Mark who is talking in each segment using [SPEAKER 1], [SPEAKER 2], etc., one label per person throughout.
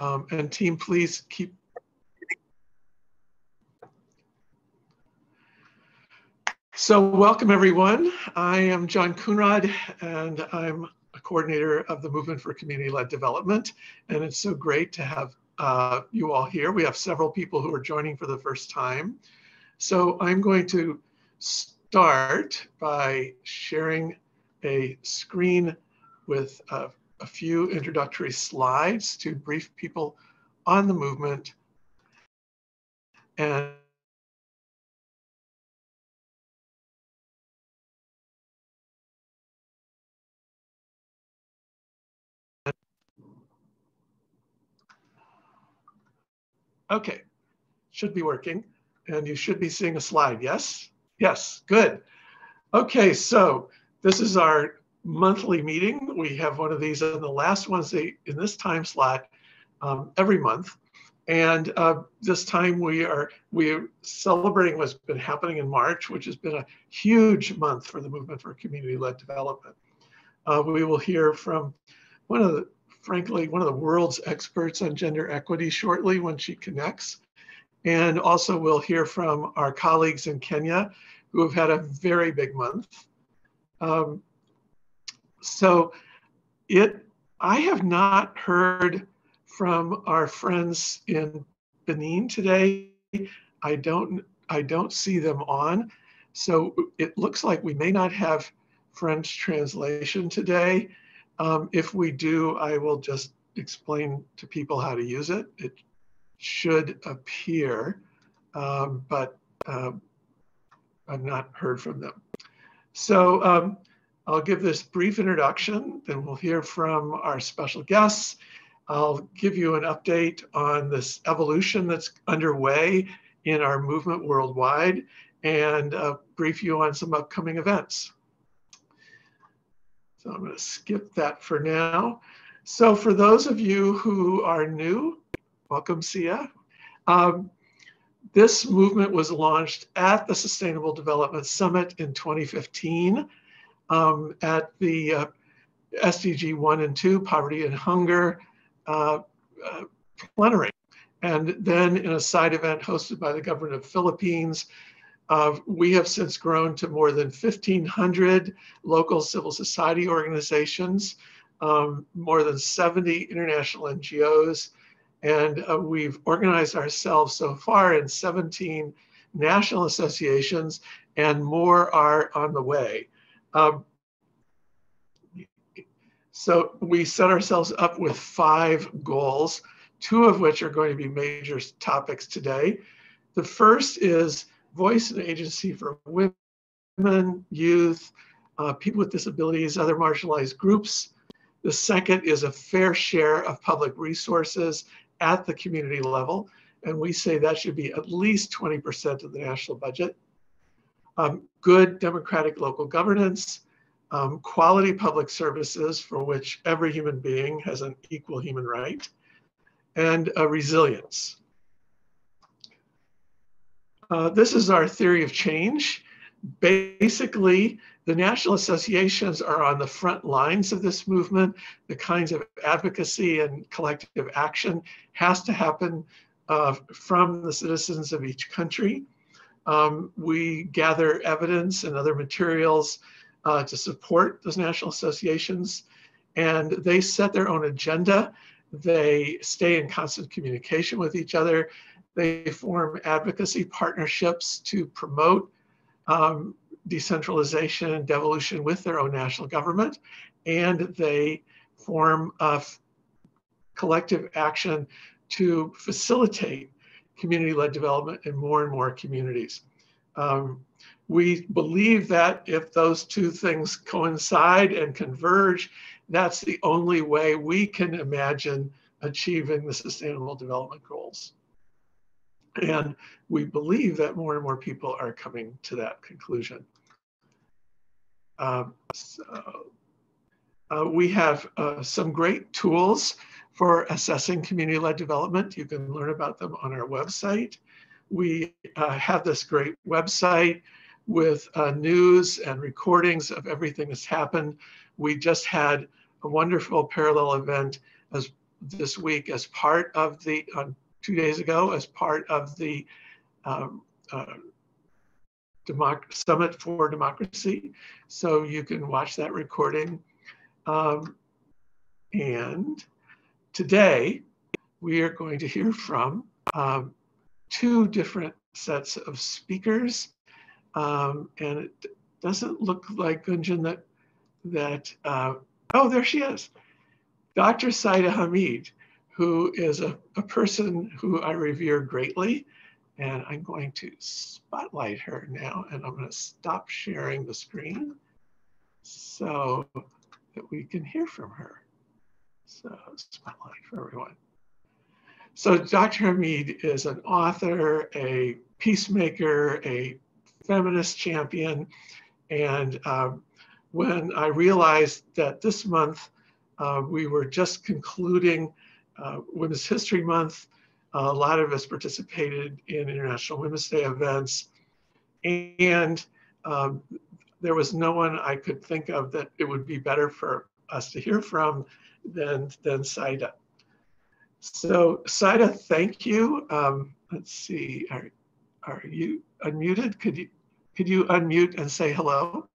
[SPEAKER 1] And team, please keep. So welcome everyone. I am John Coonrod and I'm a coordinator of the Movement for Community-Led Development. And it's so great to have you all here. We have several people who are joining for the first time. So I'm going to start by sharing a screen with a few introductory slides to brief people on the movement. And okay, should be working. And you should be seeing a slide, yes? Yes, good. Okay, so this is our monthly meeting. We have one of these on the last Wednesday in this time slot every month. And this time we're celebrating what's been happening in March, which has been a huge month for the Movement for Community-Led Development. We will hear from frankly, one of the world's experts on gender equity shortly when she connects. And also we'll hear from our colleagues in Kenya who have had a very big month. I have not heard from our friends in Benin today. I don't see them on. So it looks like we may not have French translation today. If we do, I will just explain to people how to use it. It should appear, but I've not heard from them. So I'll give this brief introduction, then we'll hear from our special guests. I'll give you an update on this evolution that's underway in our movement worldwide and brief you on some upcoming events. So I'm going to skip that for now. So for those of you who are new, welcome, Sia. This movement was launched at the Sustainable Development Summit in 2015 at the SDG 1 and 2, Poverty and Hunger plenary. And then in a side event hosted by the government of Philippines, we have since grown to more than 1,500 local civil society organizations, more than 70 international NGOs, and we've organized ourselves so far in 17 national associations, and more are on the way. So we set ourselves up with 5 goals, 2 of which are going to be major topics today. The first is voice and agency for women, youth, people with disabilities, other marginalized groups. The second is a fair share of public resources at the community level. And we say that should be at least 20% of the national budget. Good democratic local governance, quality public services for which every human being has an equal human right, and resilience. This is our theory of change. Basically, the national associations are on the front lines of this movement. The kinds of advocacy and collective action has to happen from the citizens of each country. We gather evidence and other materials to support those national associations, and they set their own agenda. They stay in constant communication with each other. They form advocacy partnerships to promote decentralization and devolution with their own national government, and they form collective action to facilitate community-led development in more and more communities. We believe that if those 2 things coincide and converge, that's the only way we can imagine achieving the Sustainable Development Goals. And we believe that more and more people are coming to that conclusion. We have some great tools for assessing community-led development. You can learn about them on our website. We have this great website with news and recordings of everything that's happened. We just had a wonderful parallel event as this week as part of the, 2 days ago, as part of the um, Summit for Democracy. So you can watch that recording. And today we are going to hear from two different sets of speakers. And it doesn't look like Gunjan oh, there she is. Dr. Syeda Hameed, who is a person who I revere greatly. And I'm going to spotlight her now, and I'm going to stop sharing the screen so that we can hear from her. So spotlight for everyone. So Dr. Hameed is an author, a peacemaker, a feminist champion. And when I realized that this month we were just concluding Women's History Month, a lot of us participated in International Women's Day events, and there was no one I could think of that it would be better for us to hear from than Syeda. So Syeda, thank you. Let's see, are you unmuted? Could you unmute and say hello?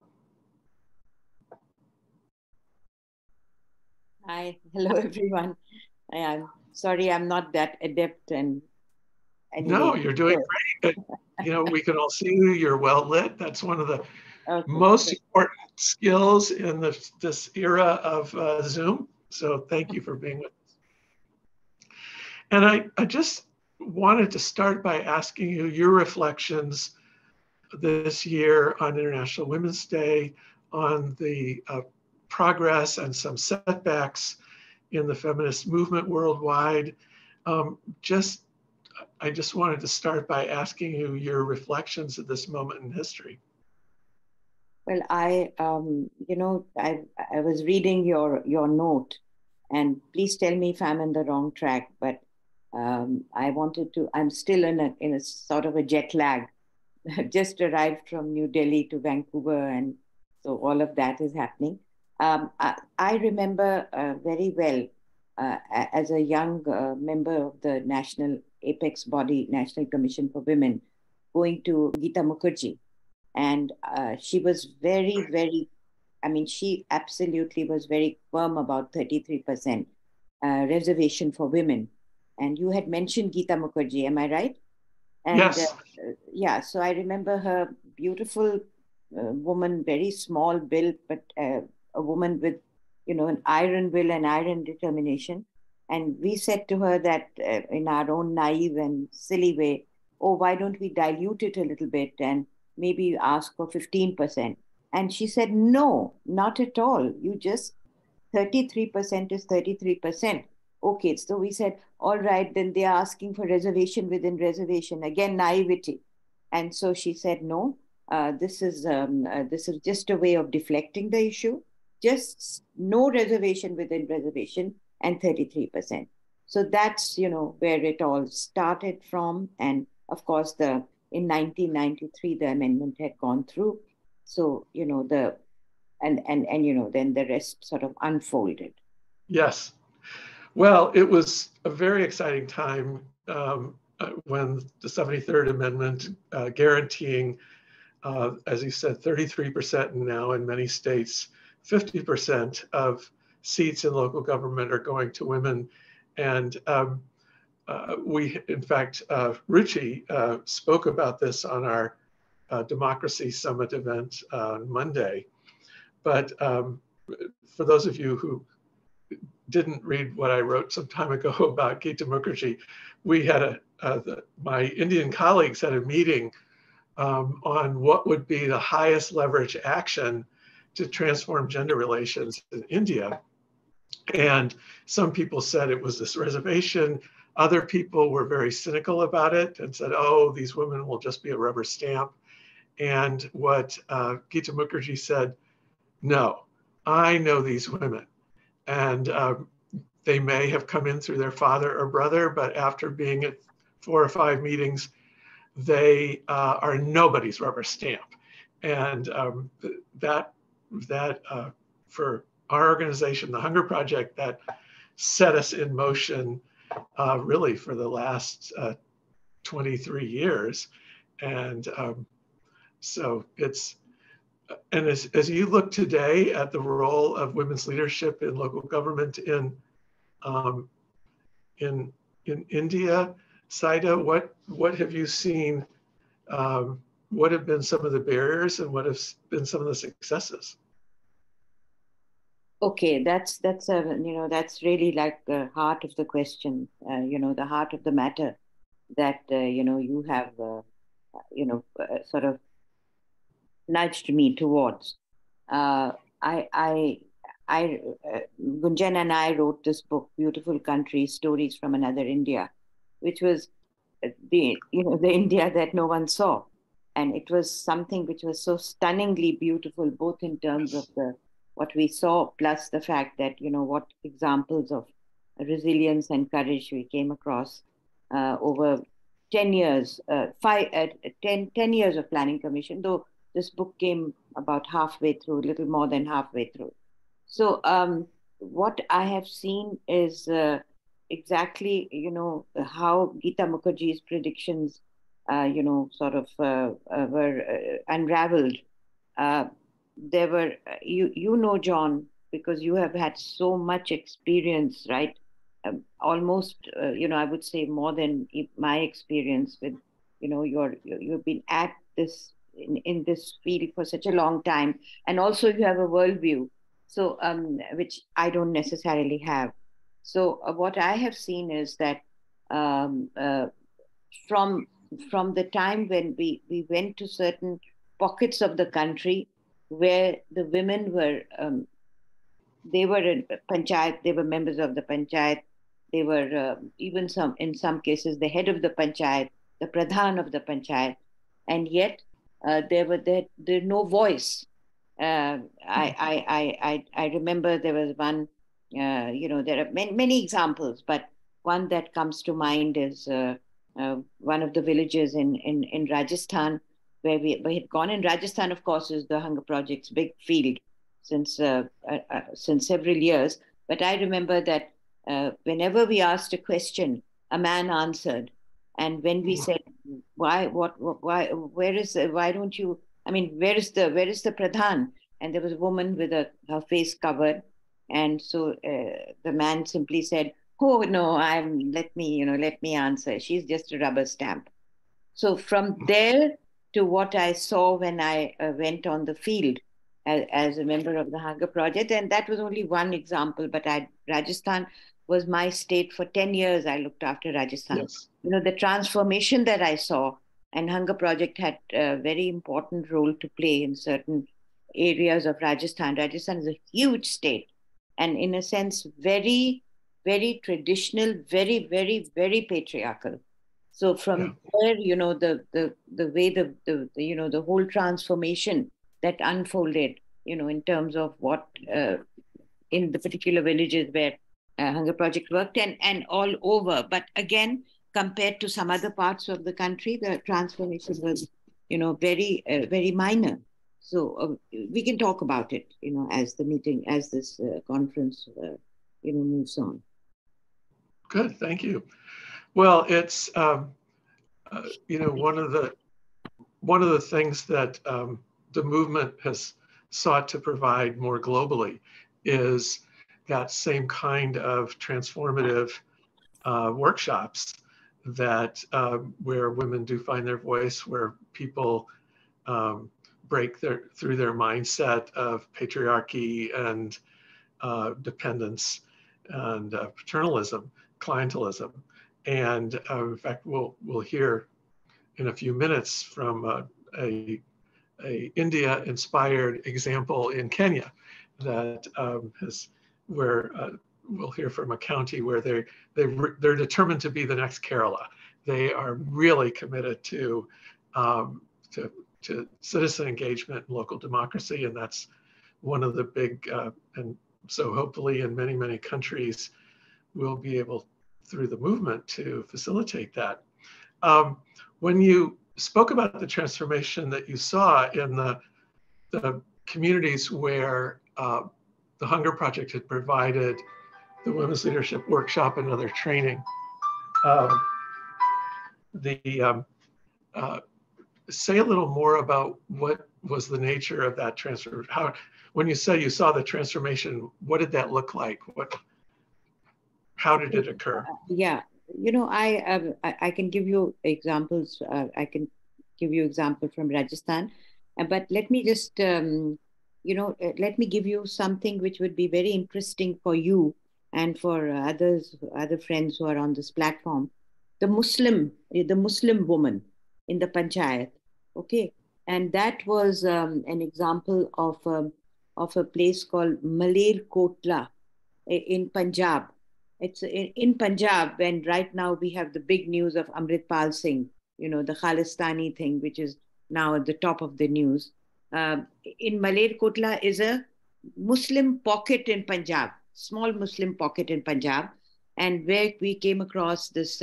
[SPEAKER 2] Hi, hello everyone. I'm sorry I'm not that adept and anyway.
[SPEAKER 1] No, you're doing great. You know, we can all see you. You're well lit. That's one of the most important skills in this era of Zoom. So thank you for being with us. And I just wanted to start by asking you your reflections this year on International Women's Day, on the progress and some setbacks in the feminist movement worldwide. I just wanted to start by asking you your reflections at this moment in history.
[SPEAKER 2] Well, I was reading your note, and please tell me if I'm in the wrong track, but I'm still in a sort of a jet lag. Just arrived from New Delhi to Vancouver, and so all of that is happening. I remember very well as a young member of the national apex body, National Commission for Women, going to Geeta Mukherjee. And she was very, very, she absolutely was very firm about 33% reservation for women. And you had mentioned Geeta Mukherjee, am I right? And,
[SPEAKER 1] yes.
[SPEAKER 2] Yeah, so I remember her beautiful woman, very small built, but a woman with, an iron will and iron determination. And we said to her that in our own naive and silly way, oh, why don't we dilute it a little bit and maybe ask for 15%? And she said, no, not at all. You just 33% is 33%. Okay, so we said, all right, then they are asking for reservation within reservation. Again, naivety. And so she said, no, this is just a way of deflecting the issue. Just no reservation within reservation and 33%. So that's, where it all started from. And of course, in 1993, the amendment had gone through. So, then the rest sort of unfolded.
[SPEAKER 1] Yes. Well, it was a very exciting time when the 73rd Amendment guaranteeing, as you said, 33% now in many states, 50% of seats in local government are going to women. And we, in fact, Ruchi spoke about this on our Democracy Summit event on Monday. But for those of you who didn't read what I wrote some time ago about Geeta Mukherjee, we had my Indian colleagues had a meeting on what would be the highest leverage action to transform gender relations in India. And some people said it was this reservation. Other people were very cynical about it and said, oh, these women will just be a rubber stamp. And what Geeta Mukherjee said, no, I know these women. And they may have come in through their father or brother, but after being at 4 or 5 meetings, they are nobody's rubber stamp. And that for our organization, the Hunger Project, that set us in motion really for the last 23 years. And so it's, and as you look today at the role of women's leadership in local government um, in India, Syeda, what have you seen? What have been some of the barriers, and what have been some of the successes?
[SPEAKER 2] Okay, that's that's really like the heart of the question, the heart of the matter that you have sort of nudged me towards. Uh, I, I, Gunjan and I wrote this book, Beautiful Country: Stories from Another India, which was the India that no one saw, and it was something which was so stunningly beautiful, both in terms of the what we saw, plus the fact that what examples of resilience and courage we came across over 10 years, 10 years of planning commission, though this book came about halfway through, a little more than halfway through. So what I have seen is exactly, how Geeta Mukherjee's predictions, sort of were unraveled. There were, John, because you have had so much experience, right? Almost, I would say more than my experience with, you've been at this in this field for such a long time, and also you have a worldview, so which I don't necessarily have. So what I have seen is that um, uh, from from the time when we went to certain pockets of the country where the women were they were in panchayat, they were members of the panchayat, they were even in some cases the head of the panchayat, the pradhan of the panchayat, and yet there no voice. I remember there was one, there are many examples, but one that comes to mind is one of the villages in Rajasthan, where we had gone. In Rajasthan, of course, is the Hunger Project's big field since several years. But I remember that whenever we asked a question, a man answered. And when we said, why, why don't you, I mean, where is the pradhan? And there was a woman with her face covered. And so the man simply said, oh, no, let me answer. She's just a rubber stamp. So from there to what I saw when I went on the field as a member of the Hunger Project, and that was only one example, but Rajasthan was my state for 10 years. I looked after Rajasthan. Yes. The transformation that I saw, and Hunger Project had a very important role to play in certain areas of Rajasthan. Rajasthan is a huge state, and in a sense, very, very traditional, very, very, very patriarchal. So from there, the way the whole transformation that unfolded, in terms of what in the particular villages where Hunger Project worked, and all over. But again, compared to some other parts of the country, the transformation was, very, very minor. So we can talk about it, as this conference, moves on.
[SPEAKER 1] Good, thank you. Well, it's one of the things that the movement has sought to provide more globally is that same kind of transformative workshops that where women do find their voice, where people break through their mindset of patriarchy and dependence and paternalism, clientelism. And in fact, we'll hear in a few minutes from a India-inspired example in Kenya that where we'll hear from a county where they're determined to be the next Kerala. They are really committed to citizen engagement and local democracy, and that's one of the big and so hopefully in many, many countries we'll be able through the movement to facilitate that. When you spoke about the transformation that you saw in the communities where the Hunger Project had provided the Women's Leadership Workshop and other training. Um, say a little more about what was the nature of that transfer. How, when you say you saw the transformation, what did that look like? How did it occur?
[SPEAKER 2] Yeah, I can give you examples. I can give you example from Rajasthan, but let me just let me give you something which would be very interesting for you and for other friends who are on this platform. The Muslim woman in the panchayat, okay, and that was an example of a place called Maler Kotla in Punjab. It's in Punjab, and right now we have the big news of Amritpal Singh, the Khalistani thing, which is now at the top of the news. In Maler Kotla is a Muslim pocket in Punjab, small Muslim pocket in Punjab, and where we came across this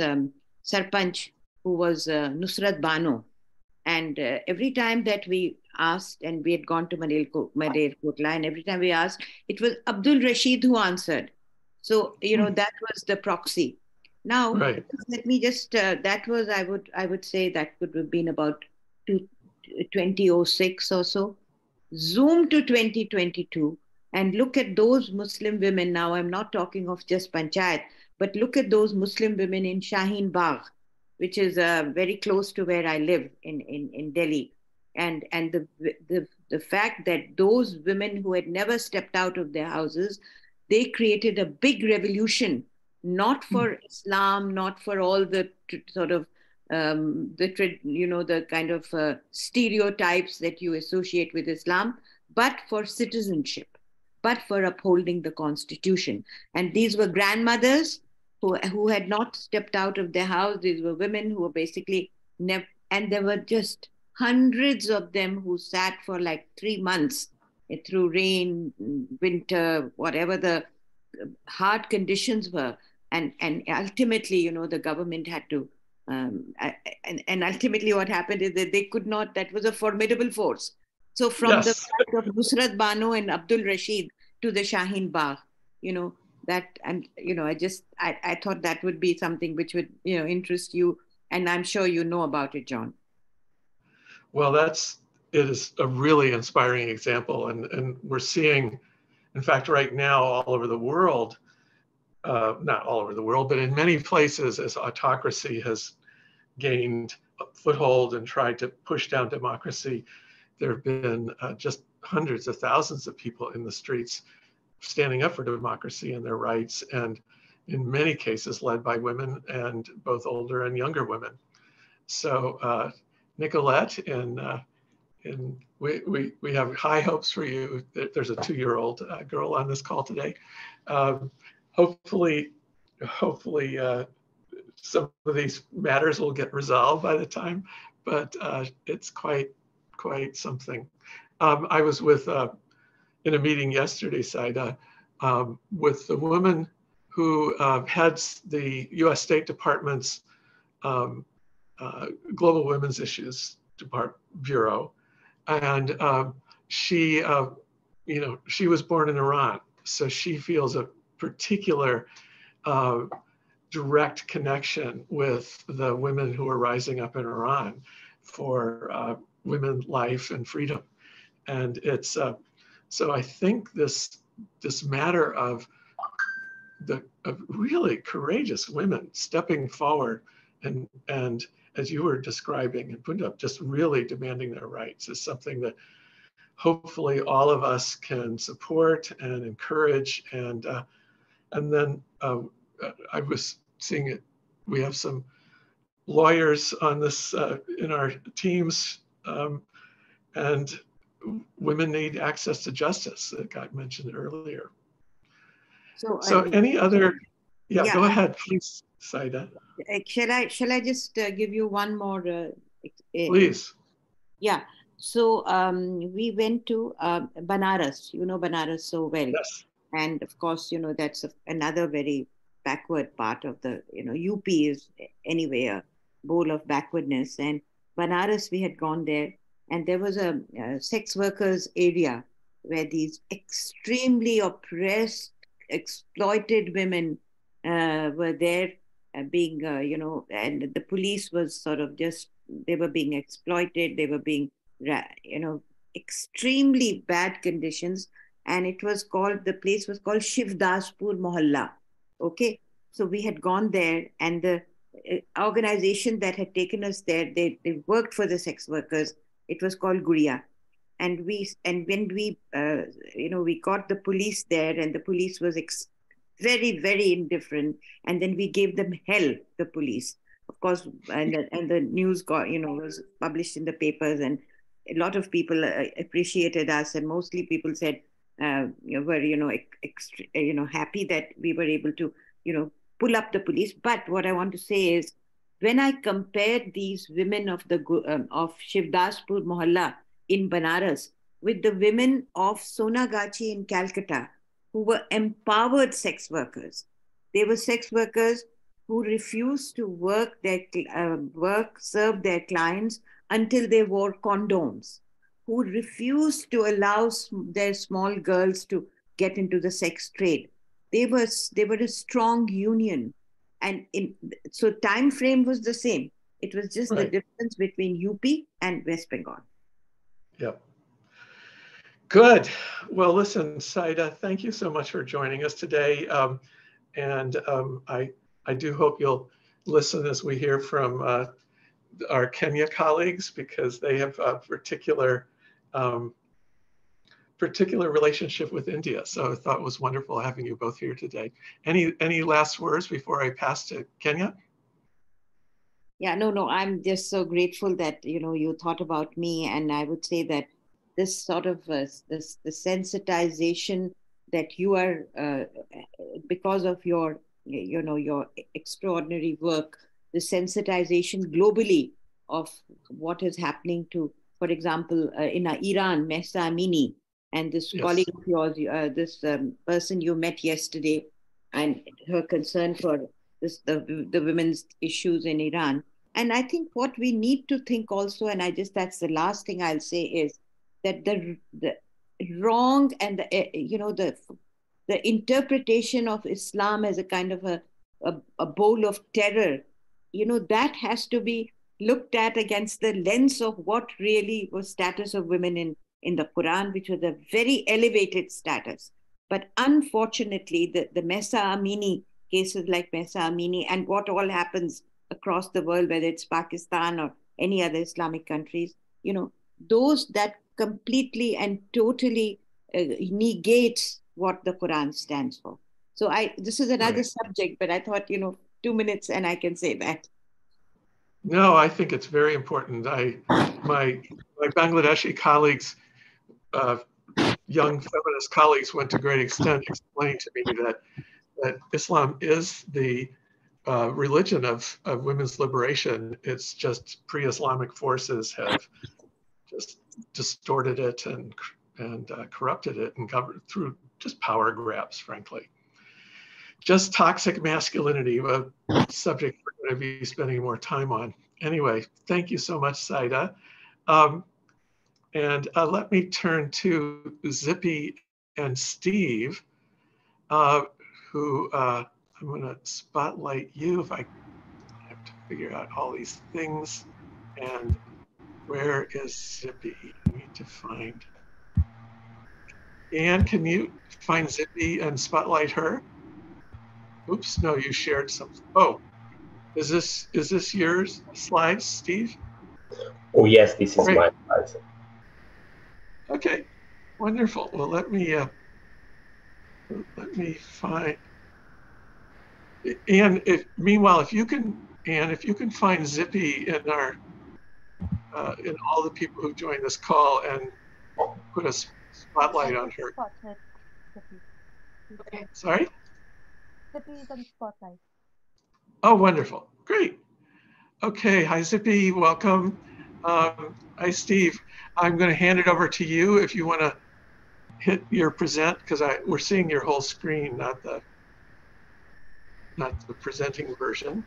[SPEAKER 2] Sarpanch who was Nusrat Bano. And every time that we asked, and we had gone to Maler Kotla, and every time we asked, it was Abdul Rashid who answered. So, that was the proxy. Now,
[SPEAKER 1] right.
[SPEAKER 2] let me just, that was, I would say that could have been about 2006 or so. Zoom to 2022 and look at those Muslim women. Now, I'm not talking of just Panchayat, but look at those Muslim women in Shaheen Bagh, which is very close to where I live in Delhi. And the fact that those women who had never stepped out of their houses, they created a big revolution, not for Islam, not for all the sort of the kind of stereotypes that you associate with Islam, but for citizenship, but for upholding the constitution. And these were grandmothers who had not stepped out of their house. These were women who were basically never, and there were just hundreds of them who sat for like 3 months through rain, winter, whatever the hard conditions were. And ultimately, the government had to, and ultimately what happened is that they could not, that was a formidable force. So from the fact of Nusrat Bano and Abdul Rashid to the Shaheen Bagh, that, and I thought that would be something which would interest you, and I'm sure you know about it, John.
[SPEAKER 1] Well, it is a really inspiring example, and we're seeing, in fact, right now all over the world, not all over the world, but in many places, as autocracy has gained a foothold and tried to push down democracy, there have been just hundreds of thousands of people in the streets standing up for democracy and their rights, and in many cases led by women, and both older and younger women. So Nicolette, and we have high hopes for you. There's a 2-year-old girl on this call today. Hopefully some of these matters will get resolved by the time, but it's quite something. I was in a meeting yesterday, Syeda, with the woman who heads the U.S. State Department's Global Women's Issues Bureau, and she was born in Iran, so she feels a particular direct connection with the women who are rising up in Iran for women, life, and freedom. And it's so I think this matter of really courageous women stepping forward and as you were describing, and Punjab just really demanding their rights is something that hopefully all of us can support and encourage. And then I was seeing it. We have some lawyers on this in our teams, and women need access to justice that got mentioned earlier. So any other? Yeah, go ahead, please, Syeda.
[SPEAKER 2] Shall I just give you one more?
[SPEAKER 1] Please.
[SPEAKER 2] Yeah. So we went to Banaras. You know Banaras so well.
[SPEAKER 1] Yes.
[SPEAKER 2] And of course, that's another very backward part of the, UP is anyway a bowl of backwardness. And Banaras, we had gone there, and there was a sex workers area where these extremely oppressed exploited women were there being, and the police was sort of just, they were being exploited, they were being, extremely bad conditions. And it was called, the place was called Shivdaspur Mohalla. Okay. So we had gone there, and the organization that had taken us there, they worked for the sex workers. It was called Guria. And when we got the police there, and the police was very, very indifferent. And then we gave them hell, the police, of course. And the news was published in the papers, and a lot of people appreciated us, and mostly people said were happy that we were able to pull up the police. But what I want to say is, when I compared these women of Shivdaspur Mohalla in Banaras with the women of Sonagachi in Calcutta, who were empowered sex workers. They were sex workers who refused to serve their clients until they wore condoms, who refused to allow their small girls to get into the sex trade. They were a strong union. And so time frame was the same. It was just the difference between UP and West Bengal.
[SPEAKER 1] Yep. Good. Well, listen, Syeda, thank you so much for joining us today. I do hope you'll listen as we hear from our Kenya colleagues, because they have a particular relationship with India. So I thought it was wonderful having you both here today. Any last words before I pass to Kenya?
[SPEAKER 2] Yeah, no, I'm just so grateful that, you thought about me. And I would say that this sort of the sensitization that you are, because of your, your extraordinary work, the sensitization globally of what is happening to, for example, in Iran, Mahsa Amini, and this colleague of yours, this person you met yesterday, and her concern for the women's issues in Iran. And I think what we need to think also, and that's the last thing I'll say, is that the wrong and the interpretation of Islam as a kind of a bowl of terror, that has to be looked at against the lens of what really was status of women in the Quran, which was a very elevated status. But unfortunately, the Mahsa Amini cases, like Mahsa Amini, and what all happens across the world, whether it's Pakistan or any other Islamic countries, those that completely and totally negates what the Quran stands for. So this is another subject, but I thought, 2 minutes and I can say that.
[SPEAKER 1] No, I think it's very important. My Bangladeshi colleagues, young feminist colleagues, went to great extent explaining to me that Islam is the religion of women's liberation. It's just pre-Islamic forces have just distorted it and corrupted it and governed through just power grabs, frankly. Just toxic masculinity, a subject we're going to be spending more time on. Anyway, thank you so much, Syeda. And let me turn to Zippy and Steve, who I'm going to spotlight you. If I have to figure out all these things. And where is Zippy? I need to find. Anne, can you find Zippy and spotlight her? Oops, no, you shared something. Oh, is this yours slides, Steve?
[SPEAKER 3] Oh yes, this is my slides.
[SPEAKER 1] Okay, wonderful. Well, let me find. Anne, if you can find Zippy in our in all the people who joined this call and put a spotlight on her.
[SPEAKER 4] Okay.
[SPEAKER 1] Sorry?
[SPEAKER 4] Zippy is on spotlight.
[SPEAKER 1] Oh, wonderful. Great. Okay. Hi, Zippy. Welcome. Hi, Steve. I'm going to hand it over to you if you want to hit your present, because we're seeing your whole screen, not the presenting version.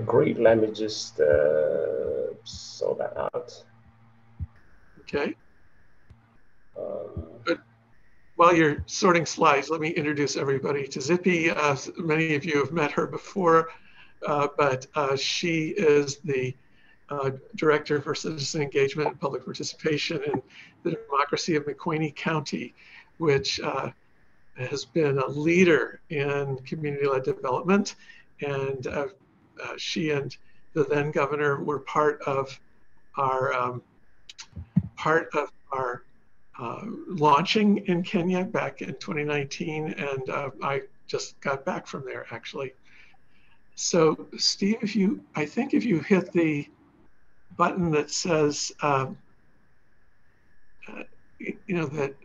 [SPEAKER 3] Great. Let me just sort that out.
[SPEAKER 1] Okay. But while you're sorting slides, let me introduce everybody to Zippy. Many of you have met her before, but she is the Director for Citizen Engagement and Public Participation in the Democracy of Makueni County, which has been a leader in community-led development. And she and the then governor were part of our launching in Kenya back in 2019, and I just got back from there actually. So Steve, I think if you hit the button that says, that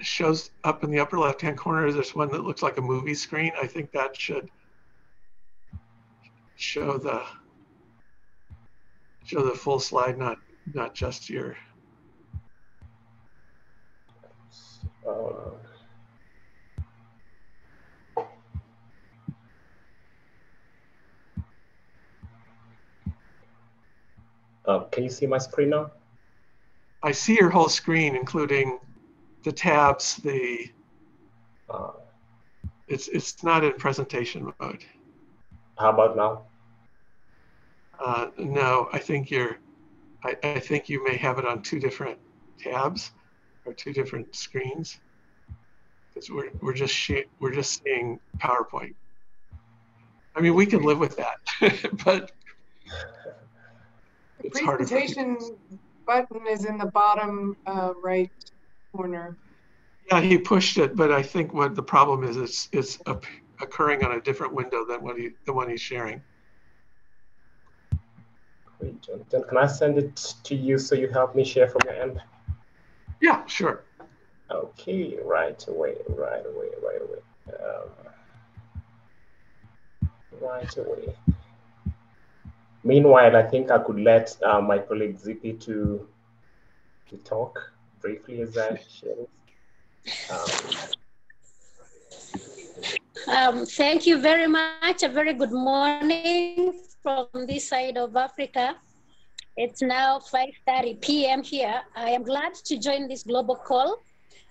[SPEAKER 1] shows up in the upper left-hand corner, there's one that looks like a movie screen. I think that should show the full slide, not just your.
[SPEAKER 3] Can you see my screen now?
[SPEAKER 1] I see your whole screen, including the tabs. It's not in presentation mode.
[SPEAKER 3] How about now?
[SPEAKER 1] No, I think I think you may have it on two different tabs or two different screens, because we're just seeing PowerPoint. I mean, we can live with that, but
[SPEAKER 5] the
[SPEAKER 1] it's harder.
[SPEAKER 5] presentation button is in the bottom right corner.
[SPEAKER 1] Yeah, he pushed it, but I think what the problem is, it's occurring on a different window than the one he's sharing.
[SPEAKER 3] Great, Jonathan. Can I send it to you so you help me share from your end?
[SPEAKER 1] Yeah, sure.
[SPEAKER 3] Okay, right away. Right away. Meanwhile, I think I could let my colleague Zippy to talk briefly as I share this.
[SPEAKER 6] Thank you very much. A very good morning from this side of Africa. It's now 5:30 p.m. here. I am glad to join this global call.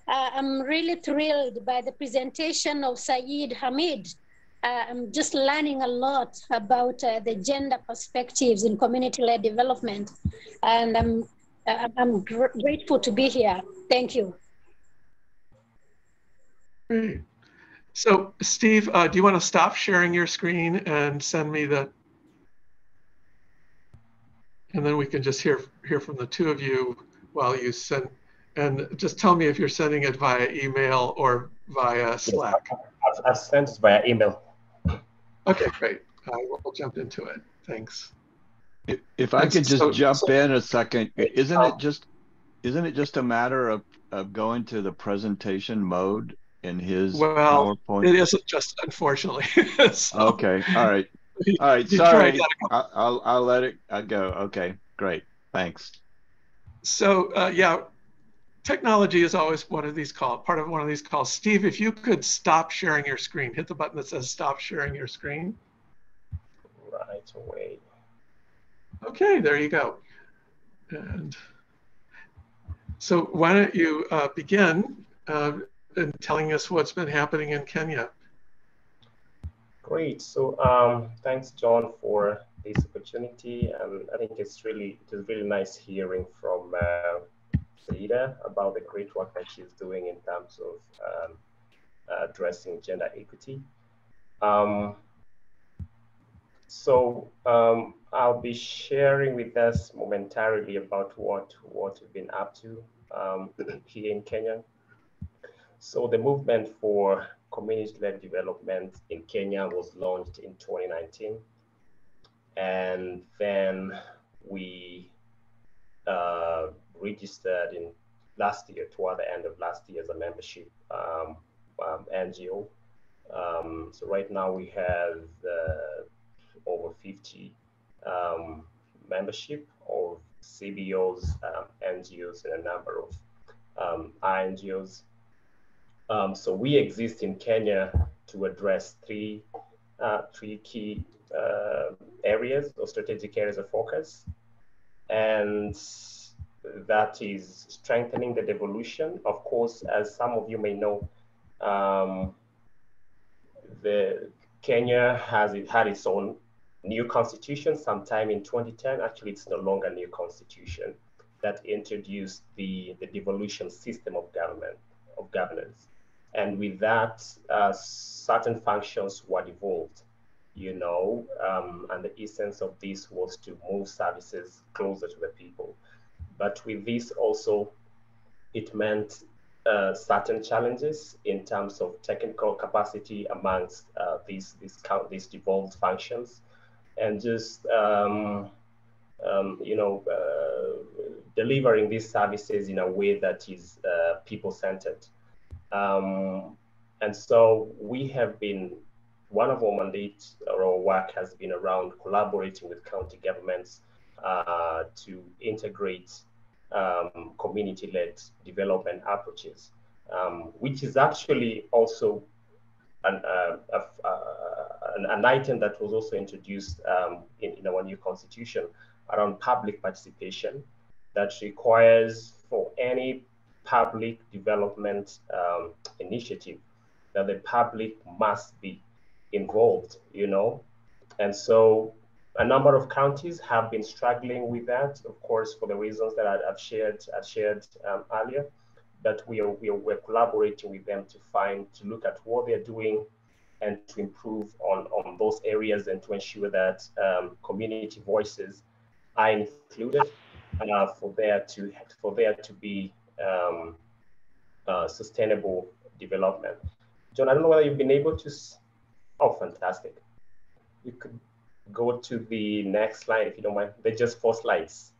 [SPEAKER 6] I'm really thrilled by the presentation of Syeda Hameed. I'm just learning a lot about the gender perspectives in community-led development, and I'm grateful to be here. Thank you.
[SPEAKER 1] Great. So Steve, do you want to stop sharing your screen and send me and then we can just hear from the two of you while you send, and just tell me if you're sending it via email or via Slack.
[SPEAKER 3] Yes, I've sent it via email.
[SPEAKER 1] Okay, great. We'll jump into it. Thanks.
[SPEAKER 7] If I could just jump in a second, isn't it just a matter of going to the presentation mode in his PowerPoint?
[SPEAKER 1] It isn't just, unfortunately. So,
[SPEAKER 7] okay, all right, sorry, I'll let it go. Okay, great, thanks.
[SPEAKER 1] So yeah, technology is always part of one of these calls. Steve, if you could stop sharing your screen, hit the button that says stop sharing your screen.
[SPEAKER 3] Right away.
[SPEAKER 1] Okay, there you go. And so why don't you begin in telling us what's been happening in Kenya?
[SPEAKER 3] Great. So thanks, John, for this opportunity. I think it is really nice hearing from Syeda about the great work that she's doing in terms of addressing gender equity. I'll be sharing with us momentarily about what we've been up to here in Kenya. So the movement for community-led development in Kenya was launched in 2019. And then we registered in last year, toward the end of last year, as a membership NGO. So right now we have over 50 membership of CBOs, NGOs, and a number of INGOs. So we exist in Kenya to address three key areas or strategic areas of focus. And that is strengthening the devolution. Of course, as some of you may know, the Kenya had its own new constitution sometime in 2010. Actually, it's no longer a new constitution that introduced the devolution system of governance. And with that, certain functions were devolved, and the essence of this was to move services closer to the people. But with this also, it meant certain challenges in terms of technical capacity amongst these devolved functions, and just delivering these services in a way that is people-centered. And so we have been, one of our mandates or our work has been around collaborating with county governments to integrate community-led development approaches, which is actually also an item that was also introduced in our new constitution around public participation, that requires for any public development initiative that the public must be involved, And so a number of counties have been struggling with that, of course, for the reasons that I've shared earlier. But we're collaborating with them to look at what they're doing and to improve on those areas, and to ensure that community voices are included for there to be sustainable development. John, I don't know whether you've been able to. Oh, fantastic! You could go to the next slide if you don't mind. They're just 4 slides.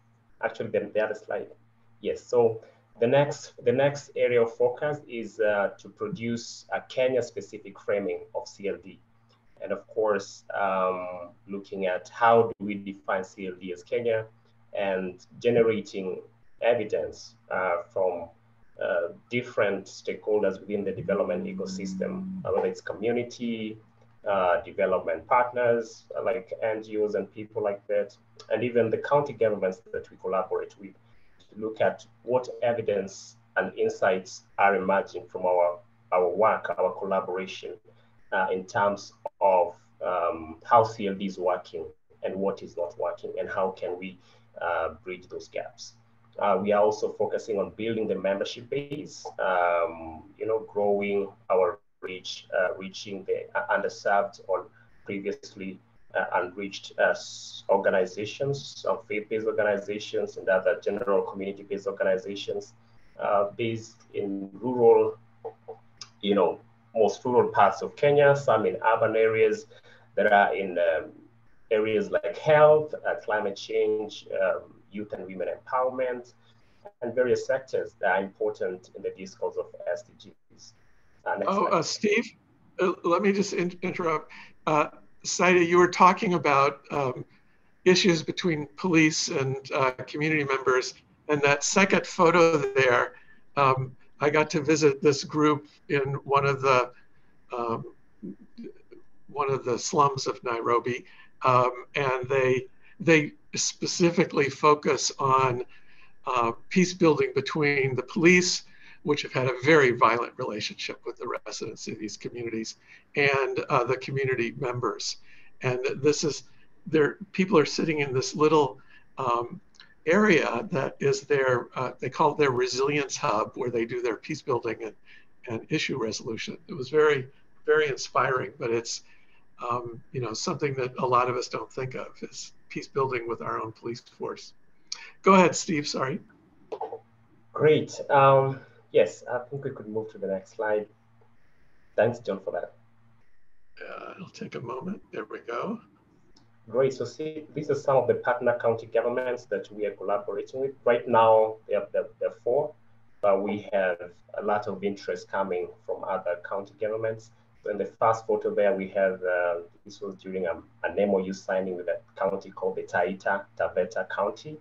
[SPEAKER 3] Actually, the other slide. Yes. So the next area of focus is to produce a Kenya-specific framing of CLD, and of course, looking at how do we define CLD as Kenya, and generating evidence from different stakeholders within the development ecosystem, whether it's community, development partners like NGOs and people like that, and even the county governments that we collaborate with, to look at what evidence and insights are emerging from our work, our collaboration, in terms of how CLD is working and what is not working, and how can we bridge those gaps. We are also focusing on building the membership base, growing our reach, reaching the underserved or previously unreached organizations, faith-based organizations, and other general community-based organizations based in rural, most rural parts of Kenya, some in urban areas that are in areas like health, climate change, youth and women empowerment, and various sectors that are important in the discourse of SDGs.
[SPEAKER 1] Steve, let me just interrupt. Syeda, you were talking about issues between police and community members, and that second photo there, I got to visit this group in one of the slums of Nairobi, and they specifically focus on peace building between the police, which have had a very violent relationship with the residents of these communities, and the community members. And this is, people are sitting in this little area that is their, they call it their resilience hub, where they do their peace building and issue resolution. It was very, very inspiring, but it's something that a lot of us don't think of, is peace building with our own police force. Go ahead, Steve, sorry.
[SPEAKER 3] Great. Yes, I think we could move to the next slide. Thanks, John, for that.
[SPEAKER 1] It'll take a moment. There we go.
[SPEAKER 3] Great. So see, these are some of the partner county governments that we are collaborating with. Right now, there are 4, but we have a lot of interest coming from other county governments. So in the first photo there, we have, this was during an MOU signing with a county called the Taita Taveta County.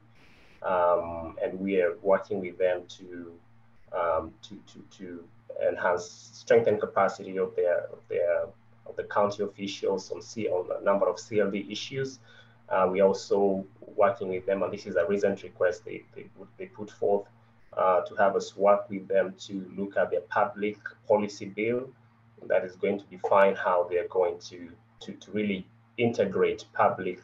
[SPEAKER 3] And we are working with them to enhance, strengthen capacity of the county officials on a number of CLD issues, We are also working with them, and this is a recent request they put forth to have us work with them to look at their public policy bill that is going to define how they're going to really integrate public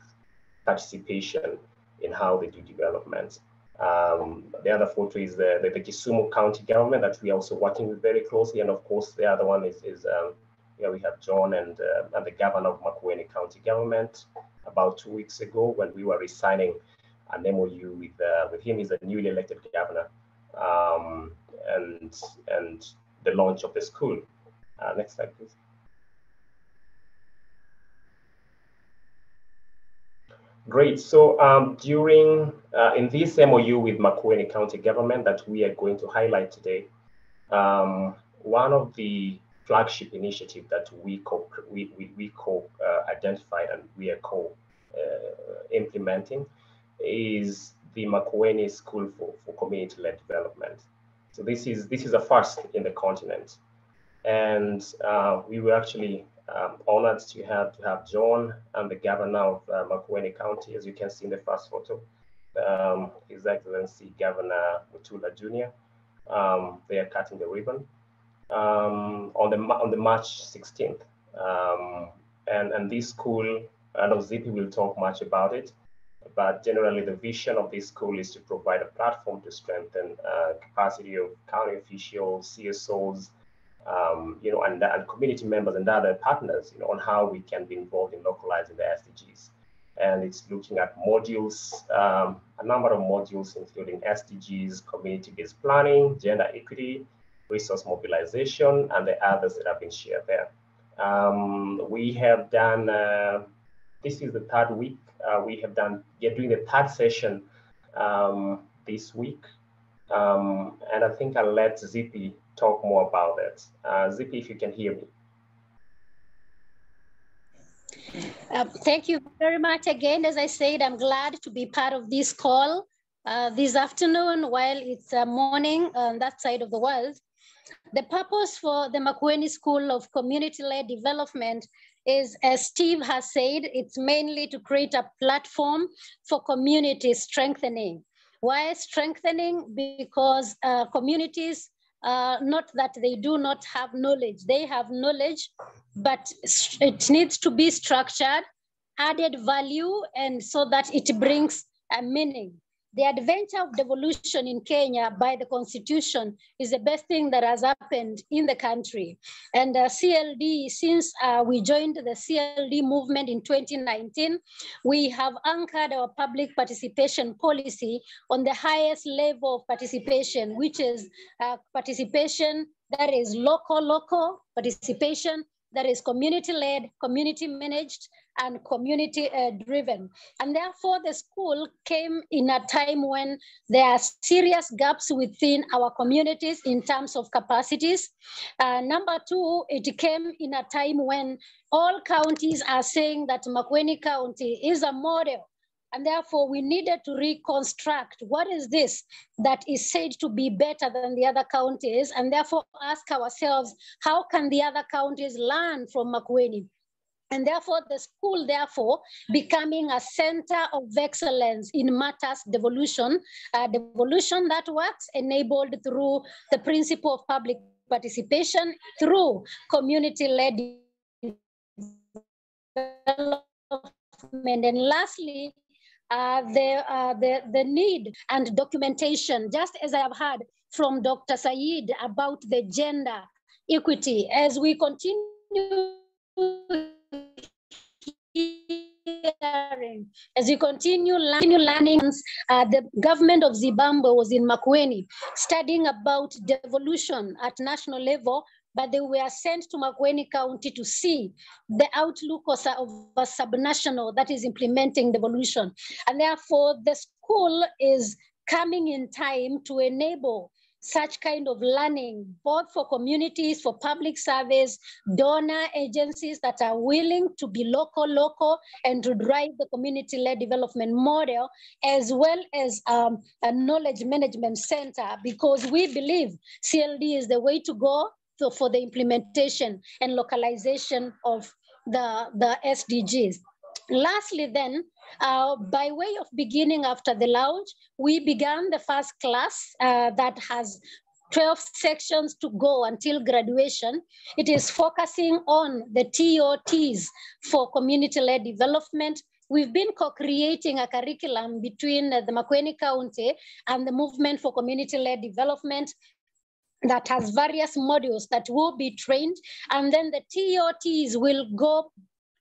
[SPEAKER 3] participation in how they do development. The other photo is the Kisumu County government that we are also working with very closely. And of course, the other one is we have John and the governor of Makueni County government about 2 weeks ago when we were re-signing an MOU with him. He's a newly elected governor, and the launch of the school. Next slide, please. Great. So during in this MOU with Makueni County government that we are going to highlight today, one of the flagship initiative that we identified and we are implementing is the Makueni School for Community-Led Development. So this is a first in the continent, and we were actually honored to have John and the governor of Makueni County, as you can see in the first photo, His Excellency Governor Mutula Jr. They are cutting the ribbon on the March 16th, and this school, I know Zippy will talk much about it, but generally the vision of this school is to provide a platform to strengthen capacity of county officials, CSOs, and community members and other partners, on how we can be involved in localizing the SDGs. And it's looking at modules, a number of modules, including SDGs, community-based planning, gender equity, resource mobilization, and the others that have been shared there. We have done, this is the third week, we are doing the third session this week. And I think I'll let Zippy talk more about that. Zippy, if you can hear me.
[SPEAKER 6] Thank you very much again. As I said, I'm glad to be part of this call this afternoon while it's morning on that side of the world. The purpose for the Makueni School of Community-Led Development is, as Steve has said, it's mainly to create a platform for community strengthening. Why strengthening? Because communities, not that they do not have knowledge, they have knowledge, but it needs to be structured, added value, and so that it brings a meaning. The adventure of devolution in Kenya by the Constitution is the best thing that has happened in the country. And CLD, since we joined the CLD movement in 2019, we have anchored our public participation policy on the highest level of participation, which is participation that is local participation, that is community-led, community-managed, and community-driven. And therefore, the school came in a time when there are serious gaps within our communities in terms of capacities. Number two, it came in a time when all counties are saying that Makueni County is a model. And therefore, we needed to reconstruct what is this that is said to be better than the other counties, and therefore ask ourselves, how can the other counties learn from Makueni? And therefore, the school, becoming a center of excellence in matters devolution, devolution that works, enabled through the principle of public participation, through community-led development. And lastly, the need and documentation, just as I have heard from Dr. Said about the gender equity, as we continue hearing, as we continue learning, the government of Zimbabwe was in Makueni studying about devolution at national level, but they were sent to Makueni County to see the outlook of a subnational that is implementing devolution. And therefore, the school is coming in time to enable such kind of learning, both for communities, for public service, donor agencies that are willing to be local, and to drive the community-led development model, as well as a knowledge management center, because we believe CLD is the way to go for the implementation and localization of the SDGs. Lastly, then, by way of beginning after the launch, we began the first class that has 12 sections to go until graduation. It is focusing on the TOTs for community-led development. We've been co-creating a curriculum between the Makueni County and the Movement for Community-Led Development that has various modules that will be trained, and then the TOTs will go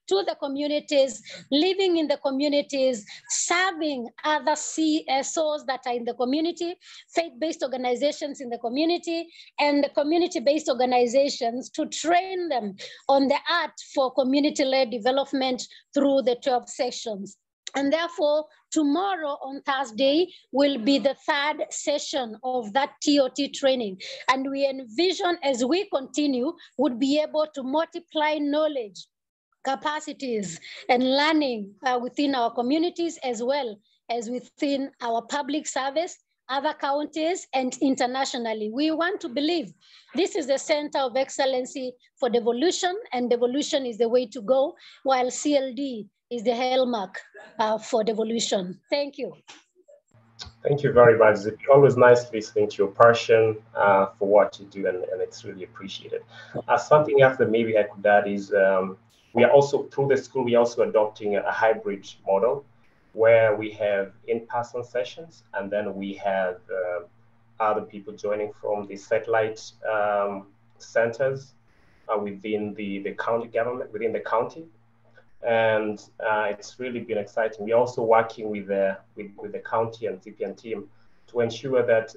[SPEAKER 6] to the communities, living in the communities, serving other CSOs that are in the community, faith-based organizations in the community, and the community-based organizations to train them on the art for community-led development through the 12 sections. And therefore, tomorrow on Thursday will be the third session of that TOT training. And we envision, as we continue, would be able to multiply knowledge, capacities, and learning within our communities, as well as within our public service, other counties, and internationally. We want to believe this is the center of excellency for devolution, and devolution is the way to go, while CLD is the hallmark for devolution. Thank you.
[SPEAKER 3] Thank you very much. It's always nice listening to your passion for what you do, and it's really appreciated. Something else that maybe I could add is we are also, through the school, we are also adopting a hybrid model where we have in-person sessions, and then we have other people joining from the satellite centers within the county government, within the county. And it's really been exciting. We're also working with the county and CPN team to ensure that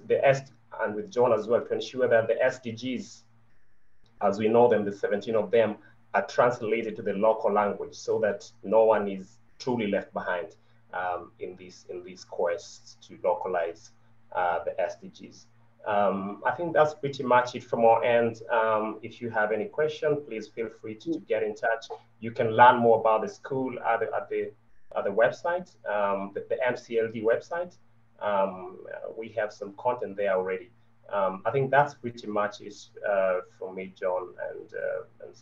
[SPEAKER 3] and with John as well, to ensure that the SDGs, as we know them, the 17 of them, are translated to the local language so that no one is truly left behind in these quests to localize the SDGs. I think that's pretty much it from our end. If you have any question, please feel free to get in touch. You can learn more about the school at the website, the MCLD website. We have some content there already. I think that's pretty much it from me, John, and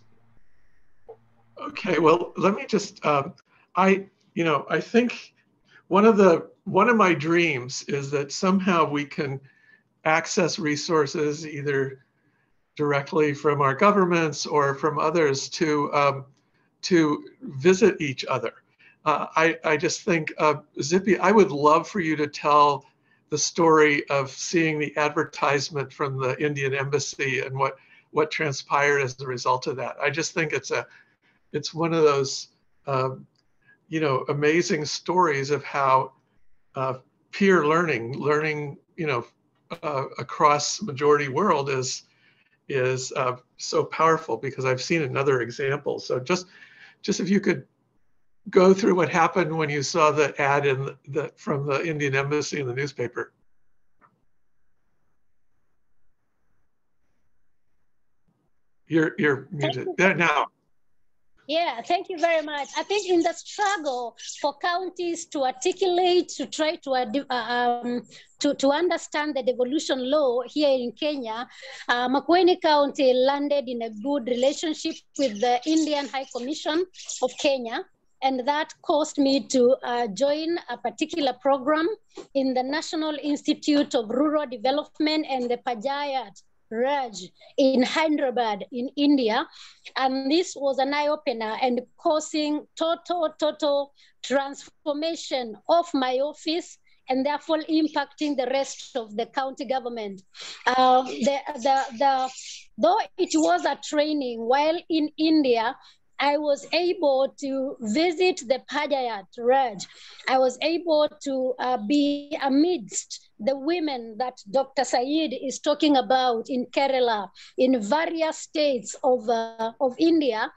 [SPEAKER 1] Okay, well, let me just, I think one of my dreams is that somehow we can access resources either directly from our governments or from others to visit each other. I just think, Zippy, I would love for you to tell the story of seeing the advertisement from the Indian embassy and what transpired as a result of that. I just think it's one of those, amazing stories of how peer learning, across majority world is so powerful, because I've seen another example. So just if you could go through what happened when you saw the ad from the Indian embassy in the newspaper. You're muted there now.
[SPEAKER 6] Yeah, thank you very much. I think in the struggle for counties to articulate, to try to understand the devolution law here in Kenya, Makueni County landed in a good relationship with the Indian High Commission of Kenya. And that caused me to join a particular program in the National Institute of Rural Development and the Panchayat Raj in Hyderabad in India. And this was an eye-opener and causing total transformation of my office, and therefore impacting the rest of the county government. Though it was a training while in India, I was able to visit the Panchayat Raj. I was able to be amidst the women that Dr. Said is talking about in Kerala, in various states of India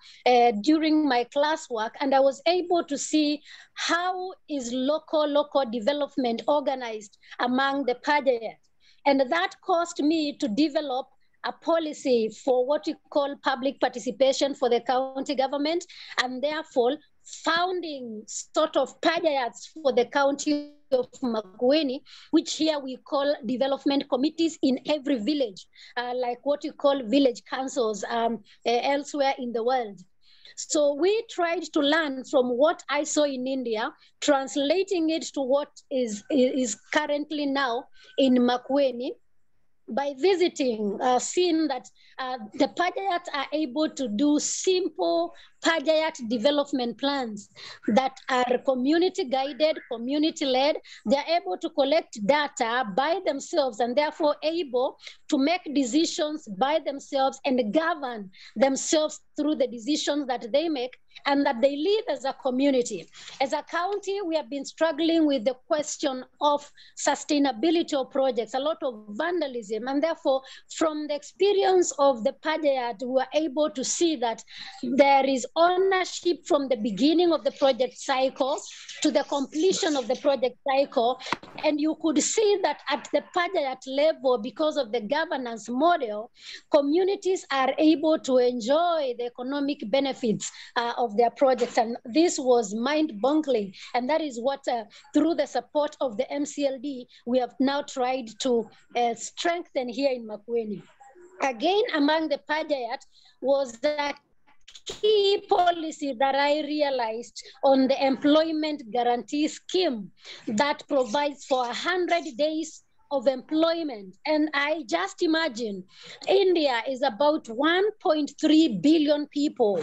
[SPEAKER 6] during my classwork. And I was able to see how is local development organized among the Panchayat. And that caused me to develop a policy for what we call public participation for the county government, and therefore founding sort of Panchayats for the county of Makueni, which here we call development committees in every village, like what you call village councils elsewhere in the world. So we tried to learn from what I saw in India, translating it to what is currently now in Makueni, by visiting, seeing that the Panchayats are able to do simple Panchayat development plans that are community guided, community led. They're able to collect data by themselves and therefore able to make decisions by themselves and govern themselves through the decisions that they make, and that they live as a community. As a county, we have been struggling with the question of sustainability of projects, a lot of vandalism, and therefore from the experience of the Panchayat, we were able to see that there is ownership from the beginning of the project cycle to the completion of the project cycle. And you could see that at the Panchayat level, because of the governance model, communities are able to enjoy the economic benefits of their projects. And this was mind-boggling. And that is what, through the support of the MCLD, we have now tried to strengthen here in Makueni. Again, among the Panchayat was that key policy that I realized on the employment guarantee scheme that provides for 100 days of employment. And I just imagine India is about 1.3 billion people.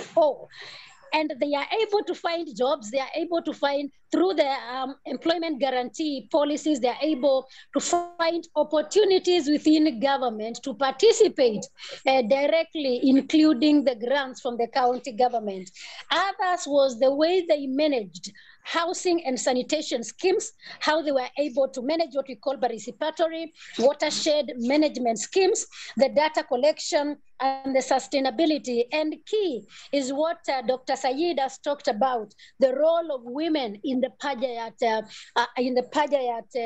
[SPEAKER 6] And they are able to find jobs. They are able to find, through the employment guarantee policies, they are able to find opportunities within government to participate directly, including the grants from the county government. Others was the way they managed housing and sanitation schemes, how they were able to manage what we call participatory watershed management schemes, the data collection and the sustainability. And key is what Dr. Syeda has talked about, the role of women in the Panchayat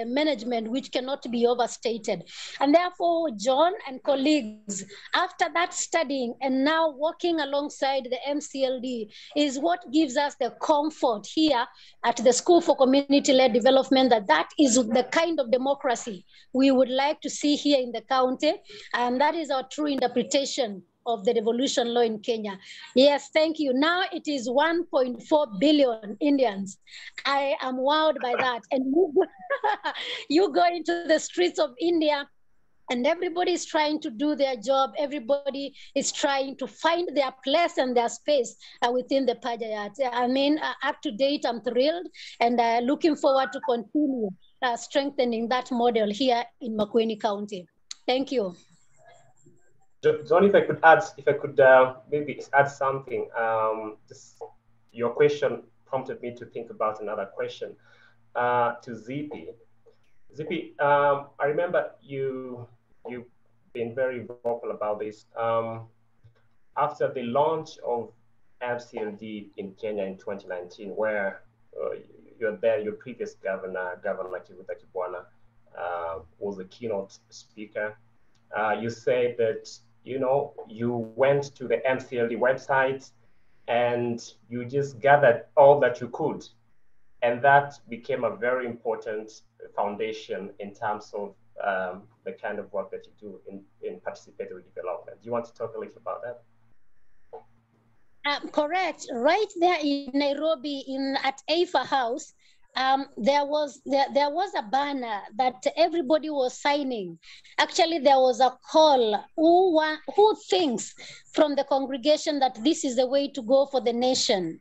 [SPEAKER 6] management, which cannot be overstated. And therefore, John and colleagues, after that studying and now working alongside the MCLD, is what gives us the comfort here at the School for Community-Led Development, that is the kind of democracy we would like to see here in the county. And that is our true interpretation of the devolution law in Kenya. Yes, thank you. Now it is 1.4 billion Indians. I am wowed by that. And you go into the streets of India, and everybody is trying to do their job. Everybody is trying to find their place and their space within the Panchayat. I mean, up to date, I'm thrilled and looking forward to continue strengthening that model here in Makueni County. Thank you.
[SPEAKER 3] John, if I could maybe add something. Your question prompted me to think about another question to Zippy. Zippy, I remember you've been very vocal about this. After the launch of MCLD in Kenya in 2019, where you're there, your previous governor, Governor Zipporah, was the keynote speaker. You said that, you know, you went to the MCLD website and you just gathered all that you could. And that became a very important foundation in terms of the kind of work that you do in participatory development. Do you want to talk a little about that?
[SPEAKER 6] Correct. Right there in Nairobi, at AFA House, there was a banner that everybody was signing. Actually, there was a call. Who thinks from the congregation that this is the way to go for the nation?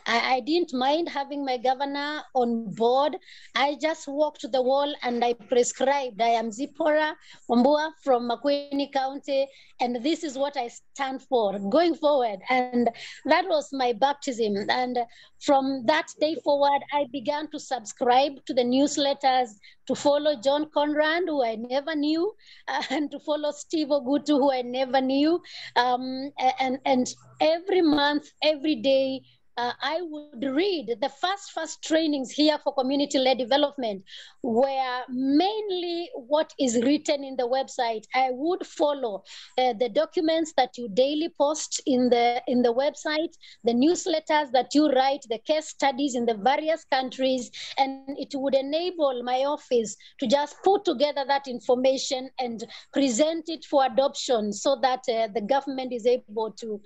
[SPEAKER 6] I didn't mind having my governor on board. I just walked to the wall and I prescribed, I am Zipporah Wambua from Makueni County, and this is what I stand for going forward. And that was my baptism. And from that day forward, I began to subscribe to the newsletters, to follow John Conrad, who I never knew, and to follow Steve Ogutu, who I never knew. And every month, every day, I would read the first trainings here for community-led development, where mainly what is written in the website, I would follow the documents that you daily post in the website, the newsletters that you write, the case studies in the various countries, and it would enable my office to just put together that information and present it for adoption, so that the government is able to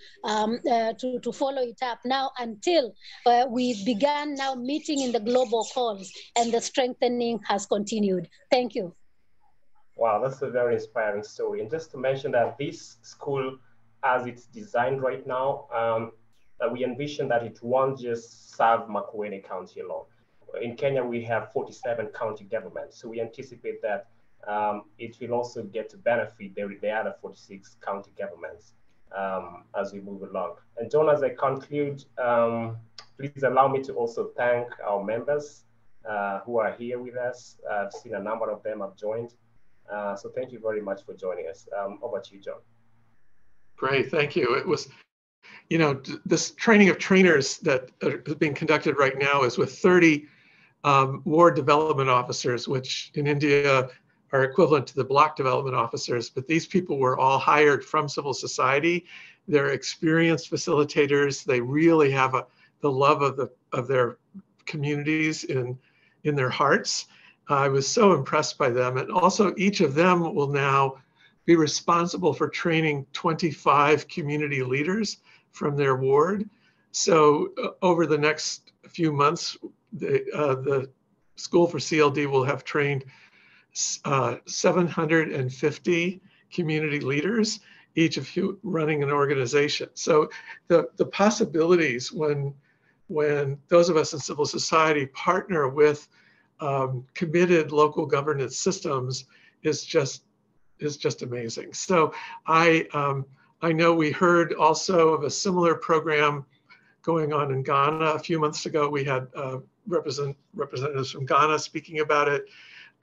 [SPEAKER 6] follow it up now, until we began now meeting in the global calls, and the strengthening has continued. Thank you.
[SPEAKER 3] Wow, that's a very inspiring story. And just to mention that this school, as it's designed right now, we envision that it won't just serve Makueni County alone. In Kenya, we have 47 county governments. So we anticipate that it will also get to benefit the other 46 county governments as we move along. And John, as I conclude, please allow me to also thank our members who are here with us. I've seen a number of them have joined. So thank you very much for joining us. Over to you, John.
[SPEAKER 1] Great, thank you. It was, you know, this training of trainers that is being conducted right now is with 30 ward development officers, which in India are equivalent to the block development officers. But these people were all hired from civil society. They're experienced facilitators. They really have the love of their communities in their hearts. I was so impressed by them. And also each of them will now be responsible for training 25 community leaders from their ward. So over the next few months, the School for CLD will have trained 750 community leaders, each of you running an organization. So the possibilities when those of us in civil society partner with committed local governance systems is just amazing. So I know we heard also of a similar program going on in Ghana a few months ago. We had representatives from Ghana speaking about it.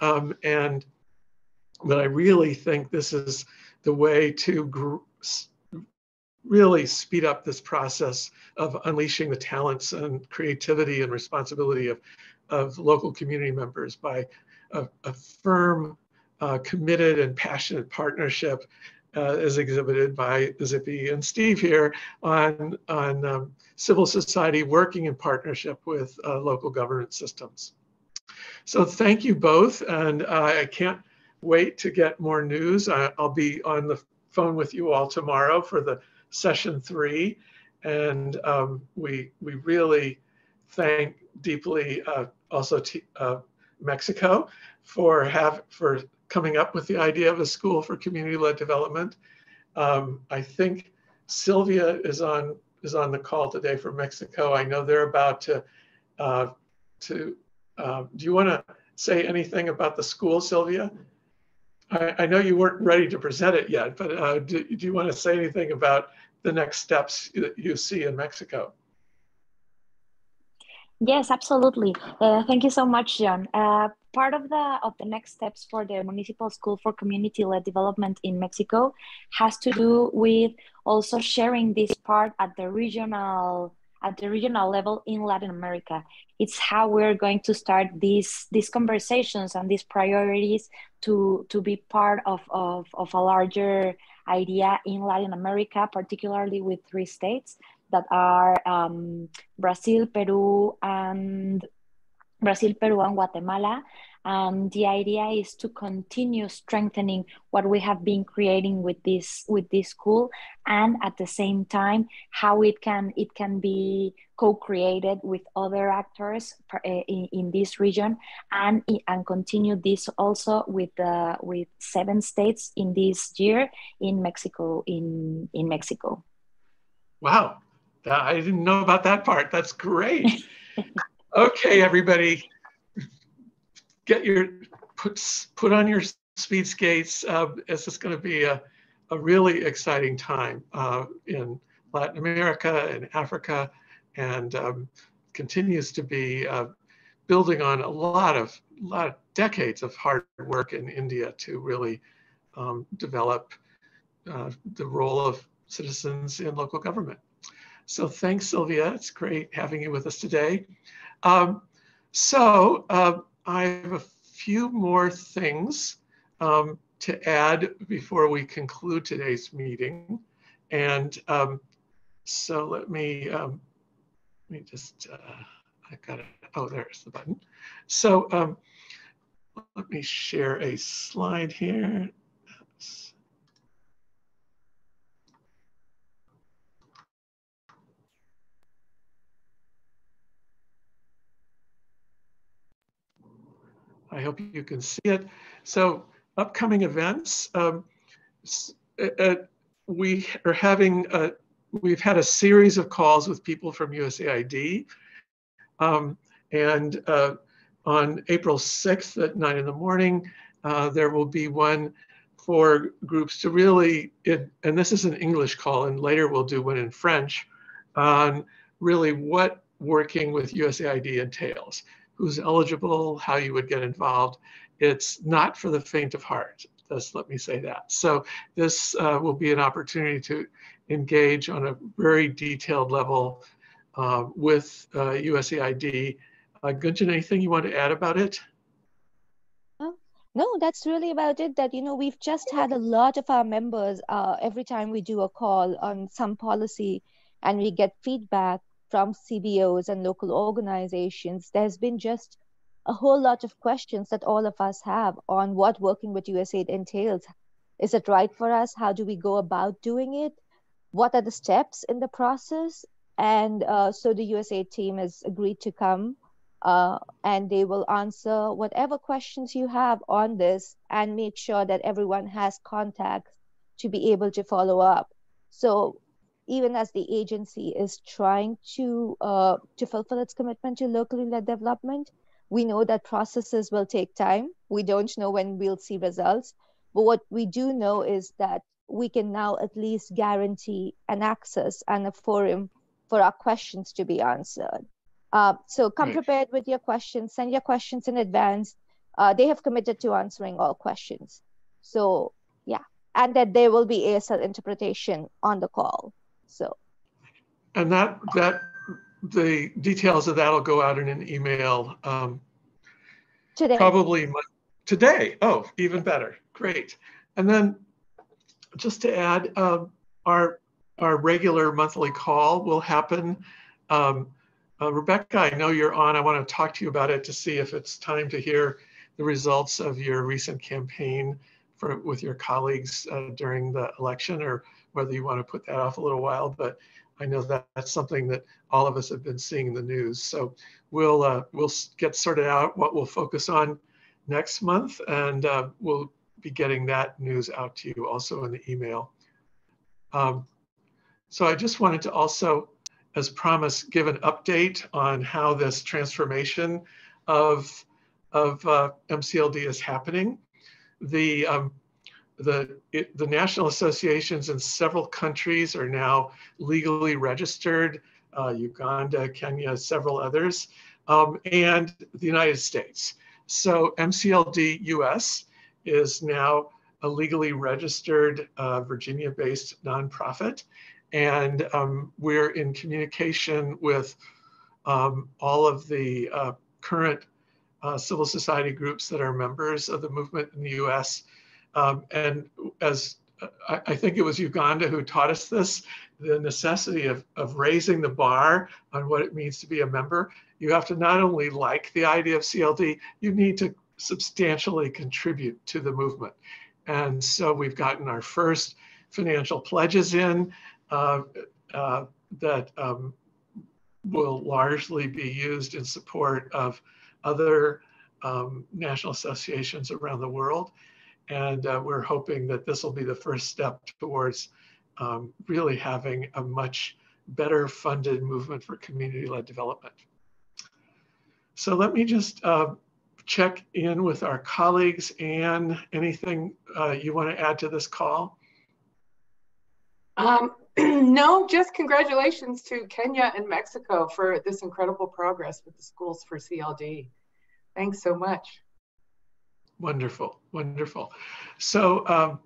[SPEAKER 1] But I really think this is the way to really speed up this process of unleashing the talents and creativity and responsibility of local community members by a firm, committed and passionate partnership as exhibited by Zippy and Steve here on civil society working in partnership with local governance systems. So thank you both, and I can't wait to get more news. I'll be on the phone with you all tomorrow for the session 3, and we really thank deeply also Mexico for coming up with the idea of a school for community-led development. I think Sylvia is on the call today from Mexico. I know they're about to do you want to say anything about the school, Sylvia? I know you weren't ready to present it yet, but do you want to say anything about the next steps that you see in Mexico?
[SPEAKER 8] Yes, absolutely. Thank you so much, John. Part of the next steps for the Municipal School for Community-Led Development in Mexico has to do with also sharing this part at the regional level in Latin America. It's how we're going to start these conversations and these priorities to be part of a larger idea in Latin America, particularly with 3 states that are Brazil, Peru, and Guatemala. And the idea is to continue strengthening what we have been creating with this school, and at the same time how it can be co-created with other actors in this region, and continue this also with 7 states in this year in Mexico. In Mexico. Wow,
[SPEAKER 1] I didn't know about that part. That's great. Okay, everybody. Put on your speed skates. This is going to be a really exciting time in Latin America and Africa, and continues to be building on a lot of decades of hard work in India to really develop the role of citizens in local government. So thanks, Sylvia. It's great having you with us today. I have a few more things to add before we conclude today's meeting. And so let me just, I got it. Oh, there's the button. So let me share a slide here. Oops. I hope you can see it. So upcoming events, we are having, we've had a series of calls with people from USAID. And on April 6th at 9 in the morning, there will be one for groups to really, and this is an English call, and later we'll do one in French, on really what working with USAID entails, who's eligible, how you would get involved. It's not for the faint of heart. Let me say that. So this will be an opportunity to engage on a very detailed level with USAID. Gunjan, anything you want to add about it?
[SPEAKER 4] No, that's really about it. That, we've just had a lot of our members, every time we do a call on some policy and we get feedback from CBOs and local organizations, there's been just a whole lot of questions that all of us have on what working with USAID entails. Is it right for us? How do we go about doing it? What are the steps in the process? And so the USAID team has agreed to come and they will answer whatever questions you have on this and make sure that everyone has contacts to be able to follow up. So even as the agency is trying to fulfill its commitment to locally led development, we know that processes will take time. We don't know when we'll see results, but what we do know is that we can now at least guarantee an access and a forum for our questions to be answered. So come prepared with your questions, send your questions in advance. They have committed to answering all questions. So yeah, and that there will be ASL interpretation on the call. So.
[SPEAKER 1] And that the details of that will go out in an email
[SPEAKER 4] today.
[SPEAKER 1] Probably today. Oh, even better. Great. And then just to add, our regular monthly call will happen. Rebecca, I know you're on. I want to talk to you about it to see if it's time to hear the results of your recent campaign with your colleagues during the election, or whether you want to put that off a little while. But I know that that's something that all of us have been seeing in the news. So we'll get sorted out what we'll focus on next month, and we'll be getting that news out to you also in the email. So I just wanted to also, as promised, give an update on how this transformation of MCLD is happening. The national associations in several countries are now legally registered, Uganda, Kenya, several others, and the United States. So MCLD US is now a legally registered Virginia-based nonprofit. And we're in communication with all of the current civil society groups that are members of the movement in the US. And as I think it was Uganda who taught us this, the necessity of raising the bar on what it means to be a member. You have to not only like the idea of CLD, you need to substantially contribute to the movement. And so we've gotten our first financial pledges in that will largely be used in support of other national associations around the world. And we're hoping that this will be the first step towards really having a much better funded movement for community-led development. So let me just check in with our colleagues. Anne, anything you want to add to this call?
[SPEAKER 5] No, just congratulations to Kenya and Mexico for this incredible progress with the Schools for CLD. Thanks so much.
[SPEAKER 1] Wonderful, wonderful. So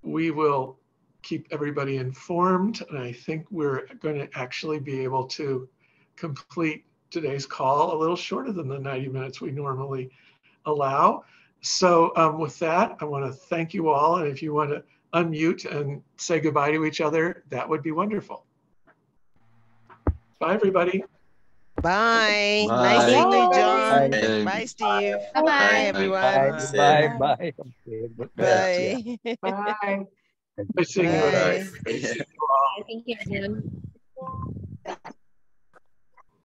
[SPEAKER 1] we will keep everybody informed. And I think we're going to actually be able to complete today's call a little shorter than the 90 minutes we normally allow. So with that, I want to thank you all. And if you want to unmute and say goodbye to each other, that would be wonderful. Bye, everybody.
[SPEAKER 9] Bye.
[SPEAKER 7] Bye.
[SPEAKER 9] Nice seeing you, John.
[SPEAKER 7] Bye.
[SPEAKER 9] Bye, Steve.
[SPEAKER 6] Bye-bye.
[SPEAKER 9] Bye, everyone.
[SPEAKER 10] Bye. Bye. Okay.
[SPEAKER 9] Bye.
[SPEAKER 5] Bye.
[SPEAKER 1] Nice seeing you.
[SPEAKER 9] Bye.
[SPEAKER 4] Thank you, Jim.